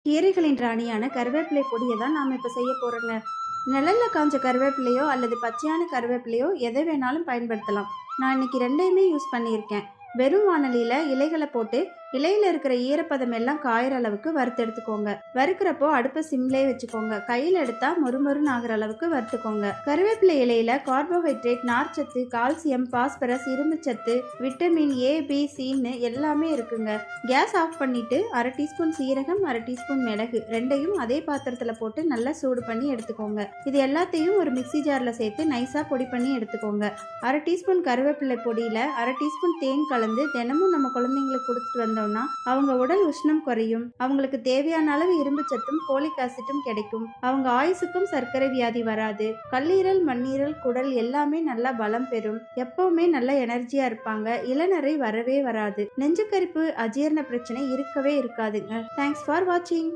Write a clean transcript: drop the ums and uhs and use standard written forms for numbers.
கீரைகளின் ராணியான கருவேப்பிலை பொடியை தான் நாம் இப்போ செய்ய போகிறோங்க. நிழல்ல காஞ்ச கருவேப்பிலையோ அல்லது பச்சையான கருவேப்பிலையோ எதை வேணாலும் பயன்படுத்தலாம். நான் இன்னைக்கு ரெண்டையுமே யூஸ் பண்ணியிருக்கேன். வெறும் வானலியில் இலைகளை போட்டு இலையில இருக்கிற ஈரப்பதம் எல்லாம் காயிற அளவுக்கு வறுத்து எடுத்துக்கோங்க. வறுக்கிறப்போ அடுப்பை சிம்லே வச்சுக்கோங்க. கையில் எடுத்தா மொறுமொறுன்னு ஆகிற அளவுக்கு வறுத்துக்கோங்க. கருவேப்பிலை இலையில கார்போஹைட்ரேட், நார்ச்சத்து, கால்சியம், பாஸ்பரஸ், இரும்புச்சத்து, விட்டமின் ஏ, பி, சின்னு எல்லாமே இருக்குங்க. கேஸ் ஆஃப் பண்ணிட்டு அரை டீஸ்பூன் சீரகம், அரை டீஸ்பூன் மிளகு ரெண்டையும் அதே பாத்திரத்துல போட்டு நல்லா சூடு பண்ணி எடுத்துக்கோங்க. இது எல்லாத்தையும் ஒரு மிக்சி ஜார்ல சேர்த்து நைஸா பொடி பண்ணி எடுத்துக்கோங்க. அரை டீஸ்பூன் கருவேப்பிலை பொடியில அரை டீஸ்பூன் தேன் கலந்து தினமும் நம்ம குழந்தைங்களுக்கு கொடுத்துட்டு வந்தோம்னா அவங்க உடல் உஷ்ணம் குறையும். அவங்களுக்கு தேவையான அளவு இரும்பு சத்தும் போலிக் ஆசிட்டும் கிடைக்கும். அவங்க ஆயுசுக்கும் சர்க்கரை வியாதி வராது. கல்லீரல், மண்ணீரல், குடல் எல்லாமே நல்லா பலம் பெறும். எப்பவுமே நல்ல எனர்ஜியா இருப்பாங்க. இளநரை வரவே வராது. நெஞ்சுக்கரிப்பு, அஜீரண பிரச்சனை இருக்கவே இருக்காதுங்க. தேங்க்ஸ் ஃபார் வாட்சிங்.